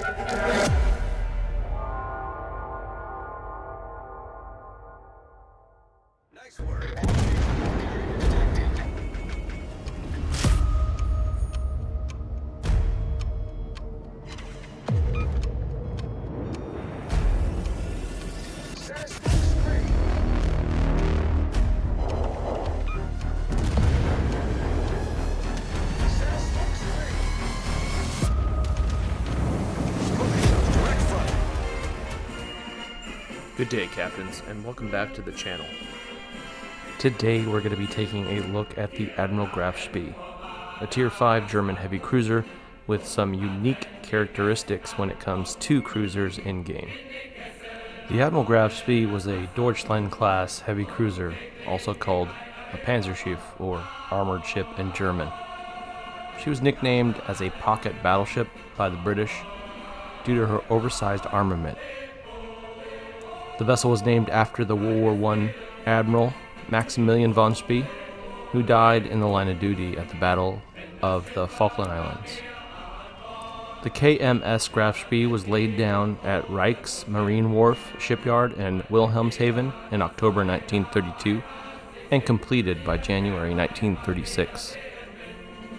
Nice work. Good day, Captains, and welcome back to the channel. Today we're going to be taking a look at the Admiral Graf Spee, a Tier 5 German heavy cruiser with some unique characteristics when it comes to cruisers in-game. The Admiral Graf Spee was a Deutschland-class heavy cruiser, also called a Panzerschiff, or armored ship in German. She was nicknamed as a pocket battleship by the British due to her oversized armament. The vessel was named after the World War I Admiral Maximilian von Spee, who died in the line of duty at the Battle of the Falkland Islands. The KMS Graf Spee was laid down at Rijksmarine Wharf shipyard in Wilhelmshaven in October 1932 and completed by January 1936.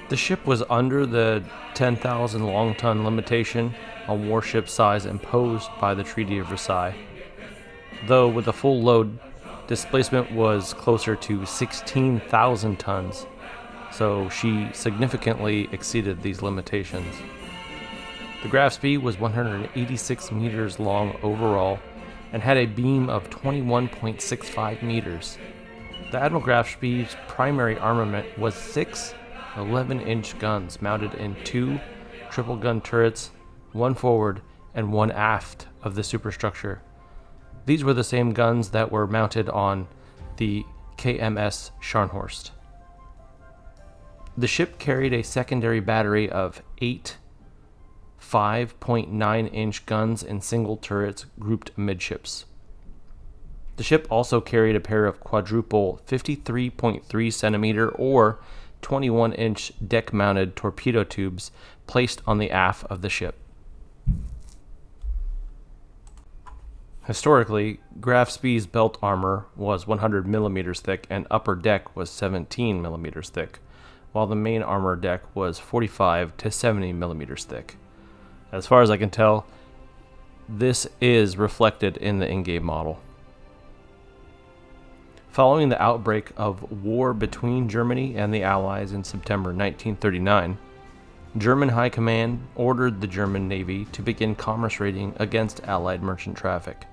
The ship was under the 10,000 long-ton limitation on warship size imposed by the Treaty of Versailles, though with a full load, displacement was closer to 16,000 tons, so she significantly exceeded these limitations. The Graf Spee was 186 meters long overall and had a beam of 21.65 meters. The Admiral Graf Spee's primary armament was 6 11-inch guns mounted in 2 triple-gun turrets, 1 forward and 1 aft of the superstructure. These were the same guns that were mounted on the KMS Scharnhorst. The ship carried a secondary battery of 8 5.9-inch guns in single turrets grouped amidships. The ship also carried a pair of quadruple 53.3 centimeter or 21-inch deck-mounted torpedo tubes placed on the aft of the ship. Historically, Graf Spee's belt armor was 100 millimeters thick and upper deck was 17 millimeters thick, while the main armor deck was 45 to 70 millimeters thick. As far as I can tell, this is reflected in the in-game model. Following the outbreak of war between Germany and the Allies in September 1939, German High Command ordered the German Navy to begin commerce raiding against Allied merchant traffic.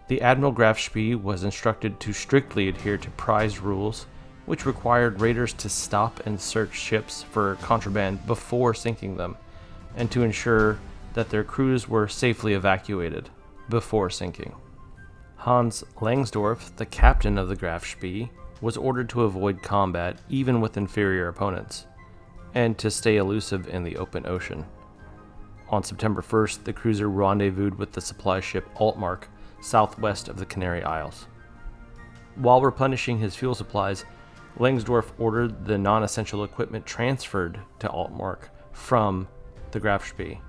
The Admiral Graf Spee was instructed to strictly adhere to prize rules, which required raiders to stop and search ships for contraband before sinking them, and to ensure that their crews were safely evacuated before sinking. Hans Langsdorff, the captain of the Graf Spee, was ordered to avoid combat even with inferior opponents, and to stay elusive in the open ocean. On September 1st, the cruiser rendezvoused with the supply ship Altmark southwest of the Canary Isles. While replenishing his fuel supplies, Langsdorff ordered the non-essential equipment transferred to Altmark from the Graf Spee.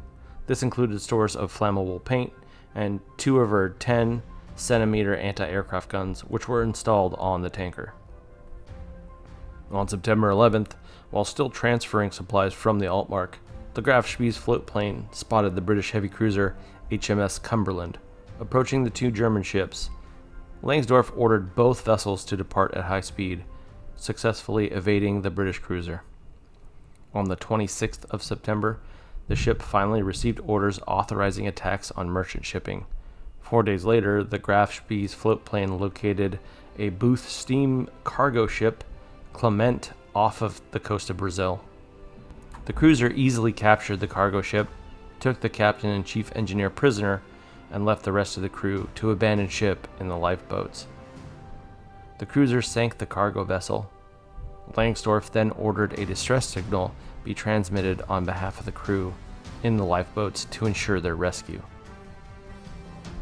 This included stores of flammable paint and 2 of her 10-centimeter anti-aircraft guns, which were installed on the tanker. On September 11th, while still transferring supplies from the Altmark, the Graf Spee's float plane spotted the British heavy cruiser HMS Cumberland approaching the 2 German ships. Langsdorff ordered both vessels to depart at high speed, successfully evading the British cruiser. On the 26th of September, the ship finally received orders authorizing attacks on merchant shipping. 4 days later, the Graf Spee's float plane located a Booth steam cargo ship, Clement, off of the coast of Brazil. The cruiser easily captured the cargo ship, took the captain and chief engineer prisoner, and left the rest of the crew to abandon ship in the lifeboats. The cruiser sank the cargo vessel. Langsdorff then ordered a distress signal be transmitted on behalf of the crew in the lifeboats to ensure their rescue.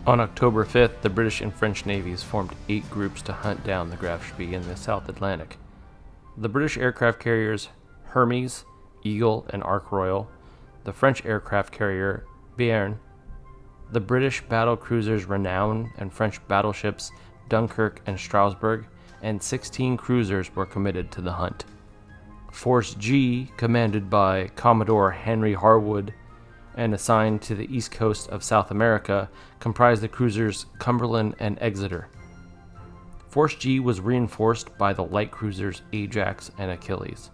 On October 5th, the British and French navies formed 8 groups to hunt down the Graf Spee in the South Atlantic. The British aircraft carriers Hermes, Eagle, and Ark Royal, the French aircraft carrier Béarn. The British battle cruisers Renown and French battleships Dunkirk and Strasbourg, and 16 cruisers were committed to the hunt. Force G, commanded by Commodore Henry Harwood and assigned to the east coast of South America, comprised the cruisers Cumberland and Exeter. Force G was reinforced by the light cruisers Ajax and Achilles.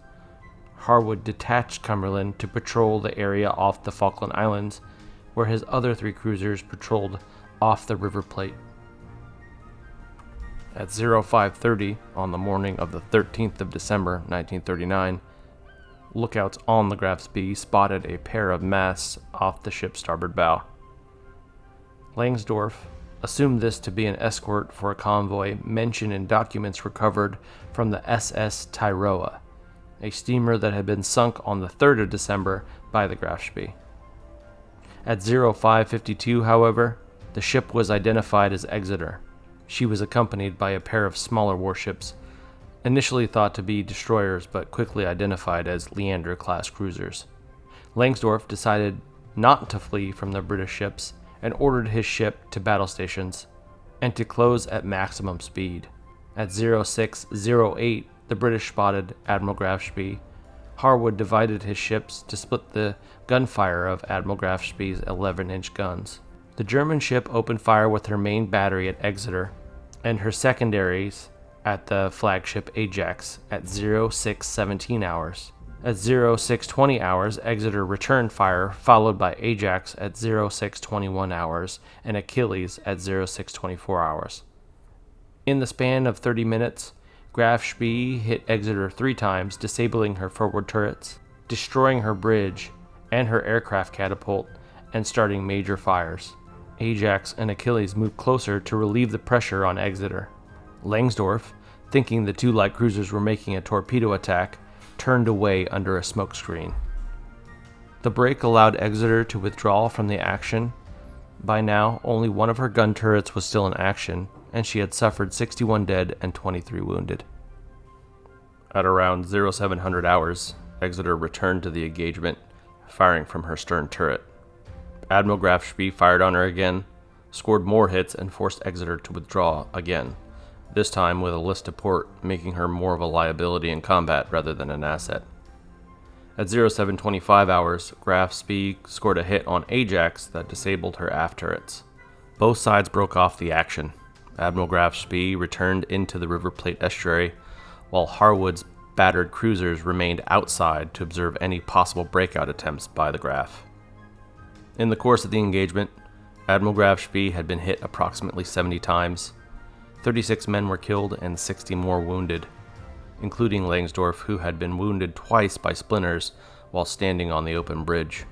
Harwood detached Cumberland to patrol the area off the Falkland Islands, where his other 3 cruisers patrolled off the River Plate. At 0530 on the morning of the 13th of December 1939, lookouts on the Graf Spee spotted a pair of masts off the ship's starboard bow. Langsdorff assumed this to be an escort for a convoy mentioned in documents recovered from the SS Tyroa, a steamer that had been sunk on the 3rd of December by the Graf Spee. At 0552, however, the ship was identified as Exeter. She was accompanied by a pair of smaller warships, initially thought to be destroyers but quickly identified as Leander-class cruisers. Langsdorff decided not to flee from the British ships and ordered his ship to battle stations and to close at maximum speed. At 0608, the British spotted Admiral Graf Spee. Harwood divided his ships to split the gunfire of Admiral Graf Spee's 11-inch guns. The German ship opened fire with her main battery at Exeter and her secondaries at the flagship Ajax at 0617 hours. At 0620 hours, Exeter returned fire, followed by Ajax at 0621 hours and Achilles at 0624 hours. In the span of 30 minutes, Graf Spee hit Exeter 3 times, disabling her forward turrets, destroying her bridge and her aircraft catapult, and starting major fires. Ajax and Achilles moved closer to relieve the pressure on Exeter. Langsdorff, thinking the 2 light cruisers were making a torpedo attack, turned away under a smokescreen. The break allowed Exeter to withdraw from the action. By now, only one of her gun turrets was still in action, and she had suffered 61 dead and 23 wounded. At around 0700 hours, Exeter returned to the engagement, firing from her stern turret. Admiral Graf Spee fired on her again, scored more hits, and forced Exeter to withdraw again, this time with a list to port, making her more of a liability in combat rather than an asset. At 0725 hours, Graf Spee scored a hit on Ajax that disabled her aft turrets. Both sides broke off the action. Admiral Graf Spee returned into the River Plate estuary, while Harwood's battered cruisers remained outside to observe any possible breakout attempts by the Graf. In the course of the engagement, Admiral Graf Spee had been hit approximately 70 times. 36 men were killed and 60 more wounded, including Langsdorff, who had been wounded twice by splinters while standing on the open bridge.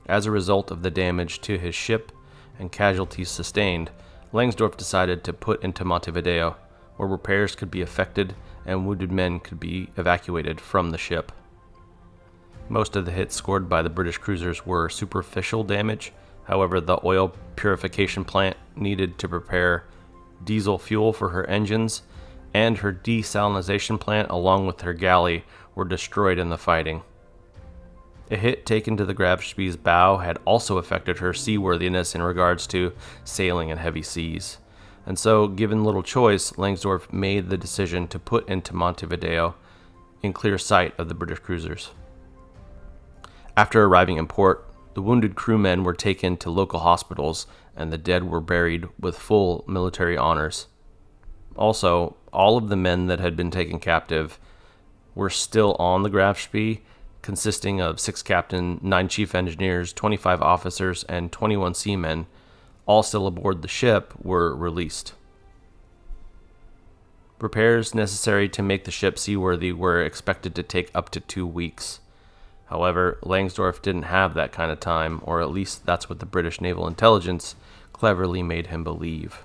As a result of the damage to his ship and casualties sustained, Langsdorff decided to put into Montevideo, where repairs could be effected and wounded men could be evacuated from the ship. Most of the hits scored by the British cruisers were superficial damage. However, the oil purification plant needed to prepare diesel fuel for her engines and her desalination plant, along with her galley, were destroyed in the fighting. A hit taken to the Graf Spee's bow had also affected her seaworthiness in regards to sailing in heavy seas, and so, given little choice, Langsdorff made the decision to put into Montevideo in clear sight of the British cruisers. After arriving in port, the wounded crewmen were taken to local hospitals and the dead were buried with full military honors. Also, all of the men that had been taken captive were still on the Graf Spee, consisting of 6 captains, 9 chief engineers, 25 officers, and 21 seamen, all still aboard the ship, were released. Repairs necessary to make the ship seaworthy were expected to take up to 2 weeks. However, Langsdorff didn't have that kind of time, or at least that's what the British naval intelligence cleverly made him believe.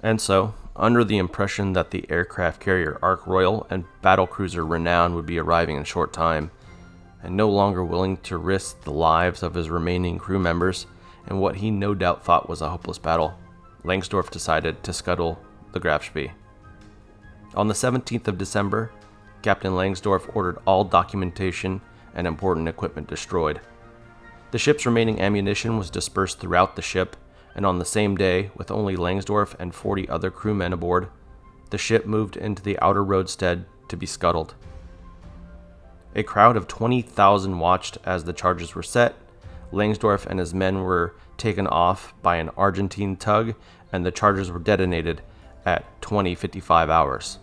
And so, under the impression that the aircraft carrier Ark Royal and battlecruiser Renown would be arriving in a short time, and no longer willing to risk the lives of his remaining crew members in what he no doubt thought was a hopeless battle, Langsdorff decided to scuttle the Graf Spee. On the 17th of December, Captain Langsdorff ordered all documentation and important equipment destroyed. The ship's remaining ammunition was dispersed throughout the ship, and on the same day, with only Langsdorff and 40 other crewmen aboard, the ship moved into the outer roadstead to be scuttled. A crowd of 20,000 watched as the charges were set. Langsdorff and his men were taken off by an Argentine tug, and the charges were detonated at 20:55 hours.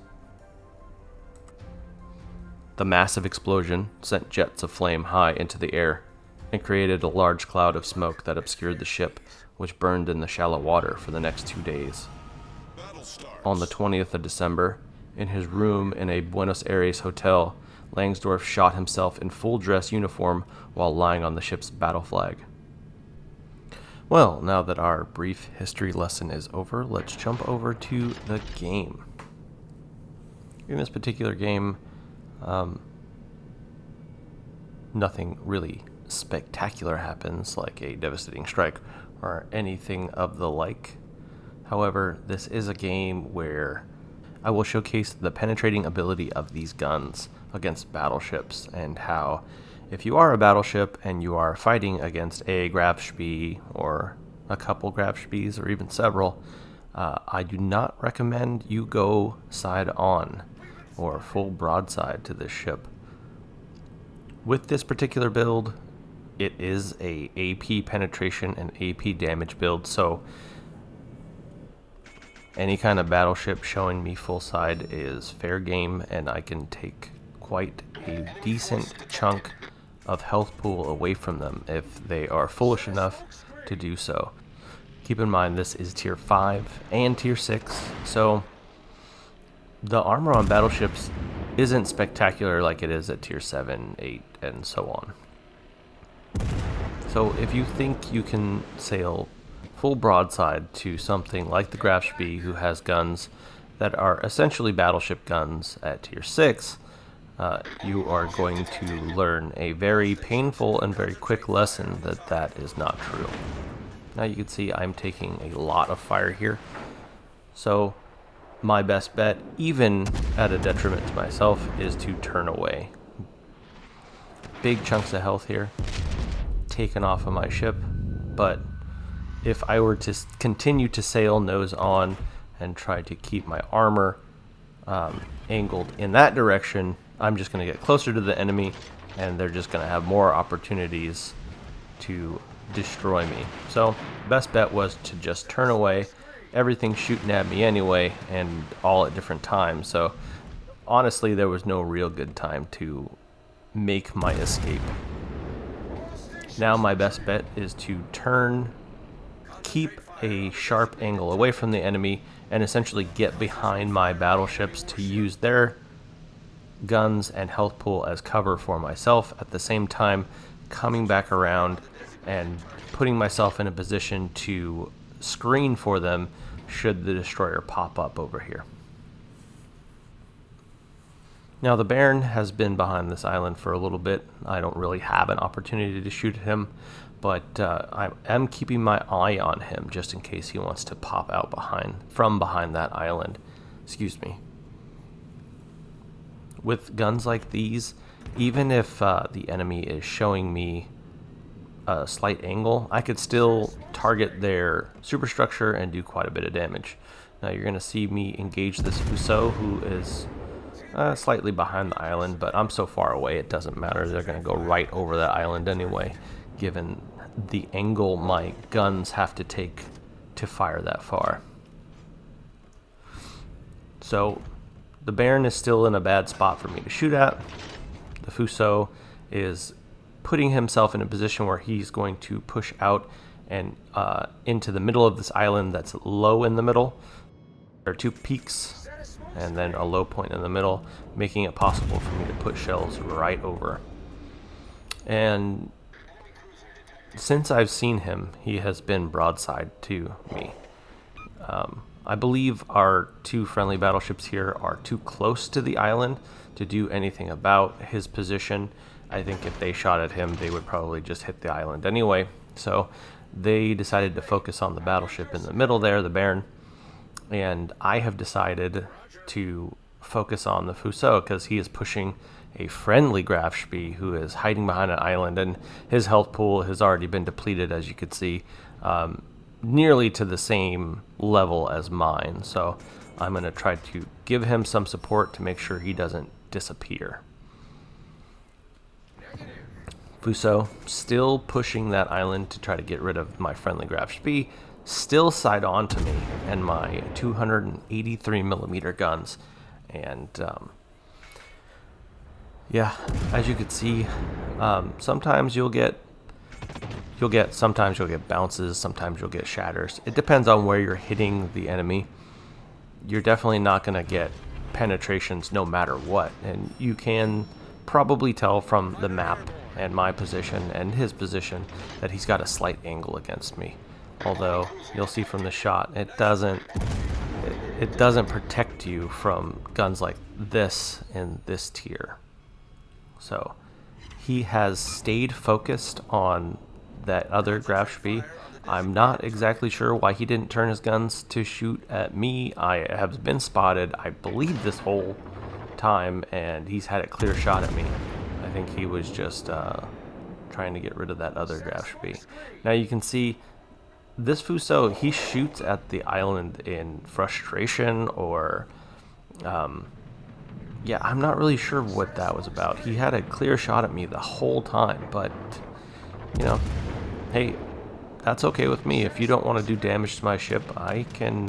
The massive explosion sent jets of flame high into the air and created a large cloud of smoke that obscured the ship, which burned in the shallow water for the next 2 days. On the 20th of December, in his room in a Buenos Aires hotel, Langsdorff shot himself in full dress uniform while lying on the ship's battle flag. Well, now that our brief history lesson is over, let's jump over to the game. In this particular game, nothing really spectacular happens, like a devastating strike or anything of the like. However, this is a game where I will showcase the penetrating ability of these guns against battleships, and how if you are a battleship and you are fighting against a Graf Spee or a couple Graf Spees or even several, I do not recommend you go side on or full broadside to this ship. With this particular build, it is a AP penetration and AP damage build, so any kind of battleship showing me full side is fair game, and I can take quite a decent chunk of health pool away from them if they are foolish enough to do so. Keep in mind this is tier 5 and tier 6, so the armor on battleships isn't spectacular like it is at tier 7, 8, and so on. So if you think you can sail full broadside to something like the Graf Spee, who has guns that are essentially battleship guns at tier 6, you are going to learn a very painful and very quick lesson that that is not true. Now you can see I'm taking a lot of fire here, so my best bet, even at a detriment to myself, is to turn away. Big chunks of health here taken off of my ship, but if I were to continue to sail nose on and try to keep my armor angled in that direction, I'm just going to get closer to the enemy, and they're just going to have more opportunities to destroy me. So best bet was to just turn away. Everything's shooting at me anyway, and all at different times, so honestly there was no real good time to make my escape. Now my best bet is to turn, keep a sharp angle away from the enemy, and essentially get behind my battleships to use their guns and health pool as cover for myself, at the same time coming back around and putting myself in a position to screen for them should the destroyer pop up over here. Now the Baron has been behind this island for a little bit. I don't really have an opportunity to shoot at him, but I am keeping my eye on him just in case he wants to pop out from behind that island. Excuse me. With guns like these, even if the enemy is showing me a slight angle, I could still target their superstructure and do quite a bit of damage. Now you're going to see me engage this Fuso, who is slightly behind the island, but I'm so far away it doesn't matter. They're going to go right over that island anyway, given the angle my guns have to take to fire that far. So the Baron is still in a bad spot for me to shoot at. The Fuso is putting himself in a position where he's going to push out and into the middle of this island that's low in the middle. There are two peaks and then a low point in the middle, making it possible for me to put shells right over. And since I've seen him, he has been broadside to me. I believe our two friendly battleships here are too close to the island to do anything about his position. I think if they shot at him, they would probably just hit the island anyway. So they decided to focus on the battleship in the middle there, the Baron. And I have decided to focus on the Fuso because he is pushing a friendly Graf Spee who is hiding behind an island, and his health pool has already been depleted, as you could see, nearly to the same level as mine. So I'm going to try to give him some support to make sure he doesn't disappear. Fuso still pushing that island to try to get rid of my friendly Graf Spee, still side on to me and my 283 millimeter guns. And yeah, as you can see, sometimes you'll get bounces, sometimes you'll get shatters. It depends on where you're hitting the enemy. You're definitely not going to get penetrations no matter what, and you can probably tell from the map and my position and his position that he's got a slight angle against me. Although you'll see from the shot, it doesn't protect you from guns like this in this tier. So he has stayed focused on that other Graf Spee. I'm not exactly sure why he didn't turn his guns to shoot at me. I have been spotted, I believe, this whole time, and he's had a clear shot at me. I think he was just trying to get rid of that other Graf Spee. Now you can see this Fuso, he shoots at the island in frustration, or yeah, I'm not really sure what that was about. He had a clear shot at me the whole time, but you know, hey, that's okay with me. If you don't want to do damage to my ship, I can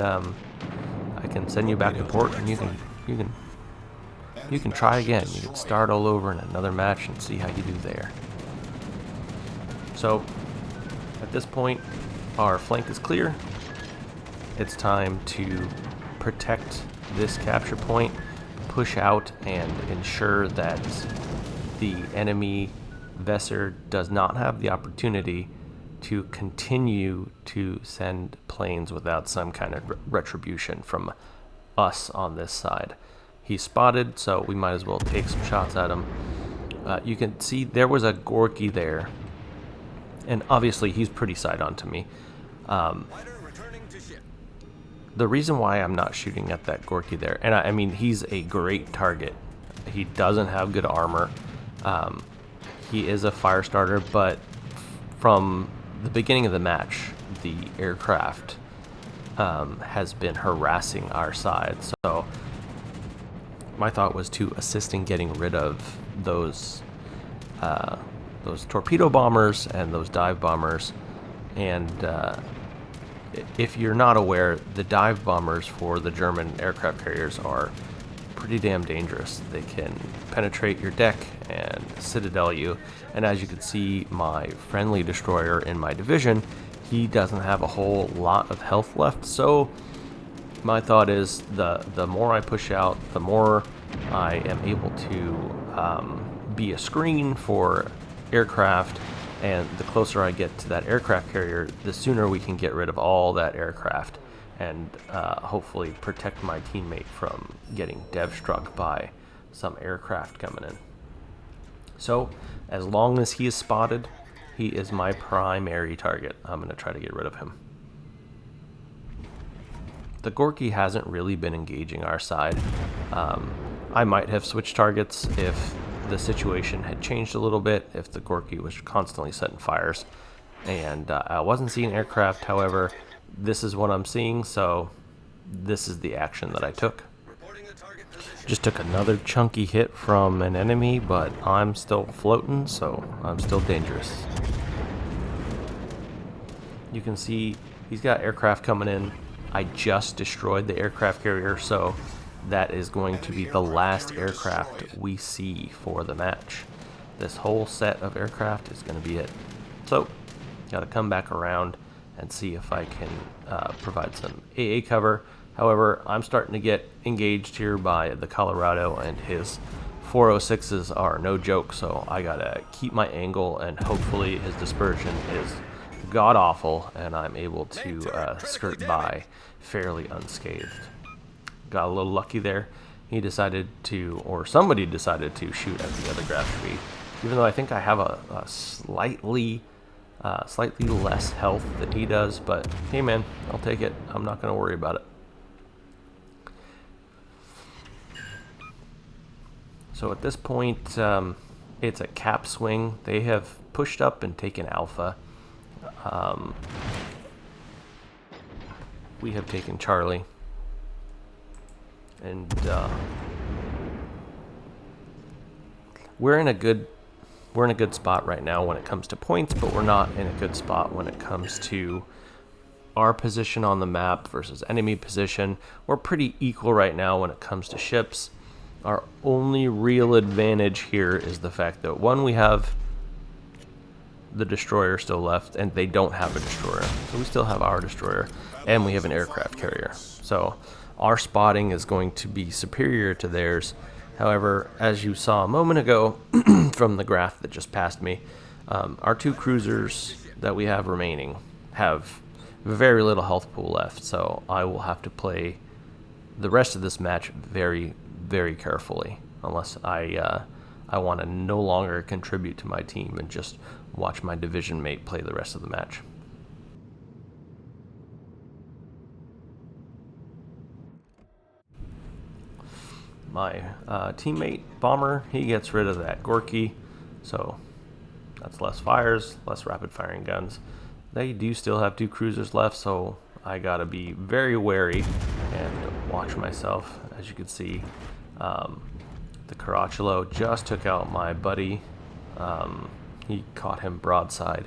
send you back to port, and you can try again. You can start all over in another match and see how you do there. So at this point, our flank is clear. It's time to protect this capture point, push out, and ensure that the enemy vessel does not have the opportunity to continue to send planes without some kind of retribution from us on this side. He's spotted, so we might as well take some shots at him. You can see there was a Gorky there, and obviously he's pretty side on to me. The reason why I'm not shooting at that Gorky there, and I mean, he's a great target. He doesn't have good armor. He is a fire starter, but from the beginning of the match, the aircraft has been harassing our side. So my thought was to assist in getting rid of those torpedo bombers and those dive bombers. And if you're not aware, the dive bombers for the German aircraft carriers are pretty damn dangerous. They can penetrate your deck and citadel you. And as you can see, my friendly destroyer in my division, he doesn't have a whole lot of health left. So my thought is the more I push out, the more I am able to be a screen for aircraft, and the closer I get to that aircraft carrier, the sooner we can get rid of all that aircraft and hopefully protect my teammate from getting dev struck by some aircraft coming in. So as long as he is spotted, he is my primary target. I'm going to try to get rid of him. The Gorky hasn't really been engaging our side. I might have switched targets if the situation had changed a little bit, if the Gorky was constantly setting fires. And I wasn't seeing aircraft, however, this is what I'm seeing, so this is the action that I took. Just took another chunky hit from an enemy, but I'm still floating, so I'm still dangerous. You can see he's got aircraft coming in. I just destroyed the aircraft carrier, so that is going to be the last aircraft we see for the match. This whole set of aircraft is going to be it. So, got to come back around and see if I can provide some AA cover. However, I'm starting to get engaged here by the Colorado, and his 406s are no joke, so I gotta keep my angle, and hopefully his dispersion is god-awful, and I'm able to skirt by fairly unscathed. Got a little lucky there. He decided to, or somebody decided to shoot at the other Graf Spee, even though I think I have a slightly less health than he does, but hey man, I'll take it. I'm not going to worry about it. So at this point, it's a cap swing. They have pushed up and taken Alpha. We have taken Charlie. And we're in a good spot right now when it comes to points, but we're not in a good spot when it comes to our position on the map versus enemy position. We're pretty equal right now when it comes to ships. Our only real advantage here is the fact that, one, we have the destroyer still left, and they don't have a destroyer. So we still have our destroyer, and we have an aircraft carrier. So our spotting is going to be superior to theirs. However, as you saw a moment ago from the graph that just passed me, our two cruisers that we have remaining have very little health pool left. So I will have to play the rest of this match very, very carefully, unless I want to no longer contribute to my team and just watch my division mate play the rest of the match. My teammate Bomber, he gets rid of that Gorky, so that's less fires, less rapid firing guns. They do still have two cruisers left, so I gotta be very wary and watch myself. As you can see, the Caracciolo just took out my buddy. He caught him broadside,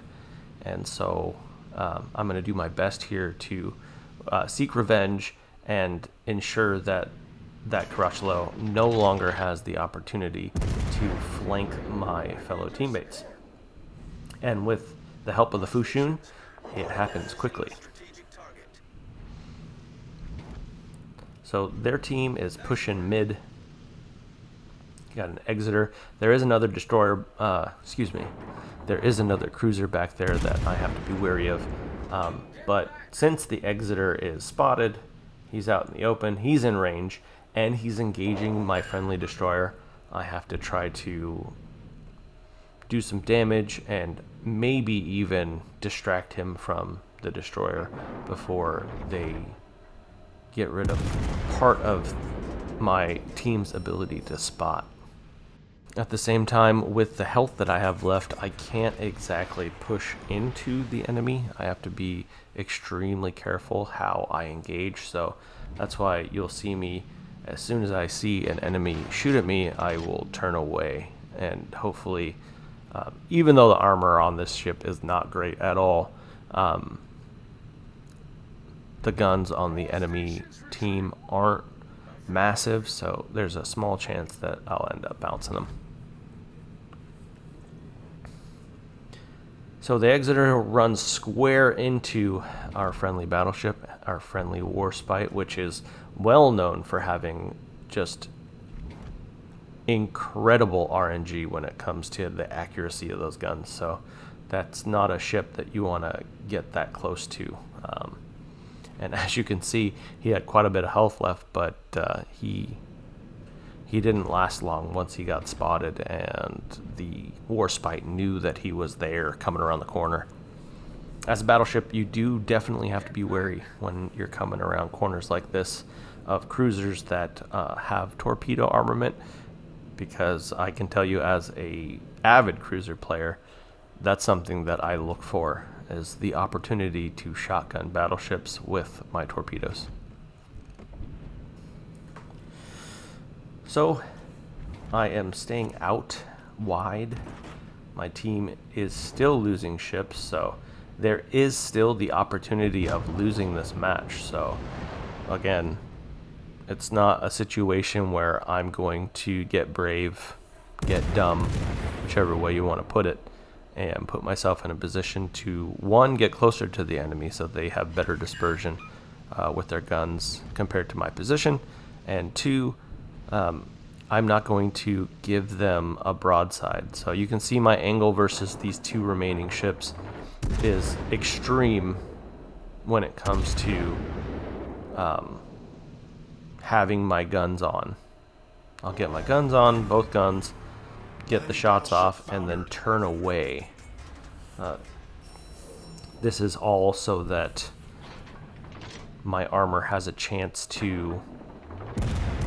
and so I'm going to do my best here to seek revenge and ensure that Caracciolo no longer has the opportunity to flank my fellow teammates. And with the help of the Fushun, it happens quickly. So their team is pushing mid. Got an Exeter. There is another destroyer, there is another cruiser back there that I have to be wary of. But since the Exeter is spotted, he's out in the open, he's in range, and he's engaging my friendly destroyer, I have to try to do some damage and maybe even distract him from the destroyer before they get rid of part of my team's ability to spot. At the same time, with the health that I have left, I can't exactly push into the enemy. I have to be extremely careful how I engage, so that's why you'll see me, as soon as I see an enemy shoot at me, I will turn away. And hopefully, even though the armor on this ship is not great at all, the guns on the enemy team aren't massive, so there's a small chance that I'll end up bouncing them. So the Exeter runs square into our friendly battleship, our friendly Warspite, which is well known for having just incredible RNG when it comes to the accuracy of those guns. So that's not a ship that you want to get that close to. And as you can see, he had quite a bit of health left, but he didn't last long once he got spotted, and the Warspite knew that he was there coming around the corner. As a battleship, you do definitely have to be wary when you're coming around corners like this of cruisers that have torpedo armament, because I can tell you, as a avid cruiser player, that's something that I look for, is the opportunity to shotgun battleships with my torpedoes. So I am staying out wide. My team is still losing ships, so there is still the opportunity of losing this match. So again, it's not a situation where I'm going to get brave, get dumb, whichever way you want to put it, and put myself in a position to, one, get closer to the enemy so they have better dispersion with their guns compared to my position, and two, I'm not going to give them a broadside. So you can see my angle versus these two remaining ships is extreme when it comes to having my guns on. I'll get my guns on, both guns, get the shots off, and then turn away. This is all so that my armor has a chance to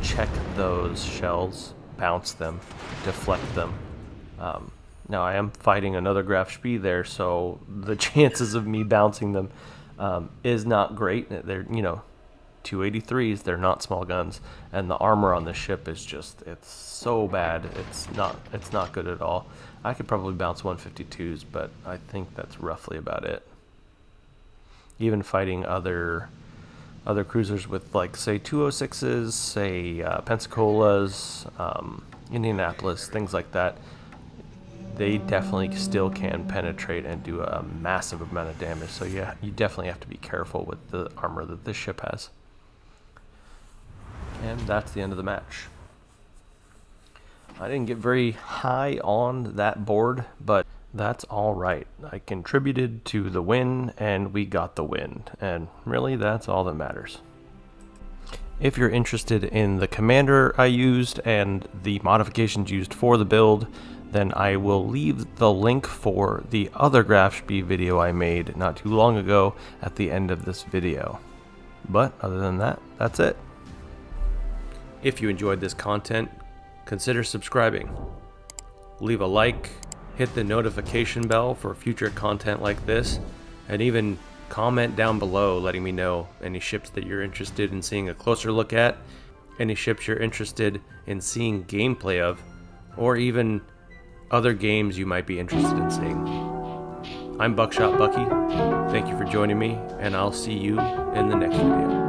check those shells bounce them, deflect them. Now I am fighting another Graf Spee there, so the chances of me bouncing them is not great. They're 283s. They're not small guns, and the armor on the ship is it's so bad. It's not good at all. I could probably bounce 152s, but I think that's roughly about it. Even fighting other cruisers with, like, say 206s, say Pensacola's, Indianapolis, things like that, they definitely still can penetrate and do a massive amount of damage. So yeah, you definitely have to be careful with the armor that this ship has. And that's the end of the match. I didn't get very high on that board, but that's all right. I contributed to the win, and we got the win. And really, that's all that matters. If you're interested in the commander I used and the modifications used for the build, then I will leave the link for the other Graf Spee video I made not too long ago at the end of this video. But other than that, that's it. If you enjoyed this content, consider subscribing. Leave a like, hit the notification bell for future content like this, and even comment down below letting me know any ships that you're interested in seeing a closer look at, any ships you're interested in seeing gameplay of, or even other games you might be interested in seeing. I'm Buckshot Bucky. Thank you for joining me, and I'll see you in the next video.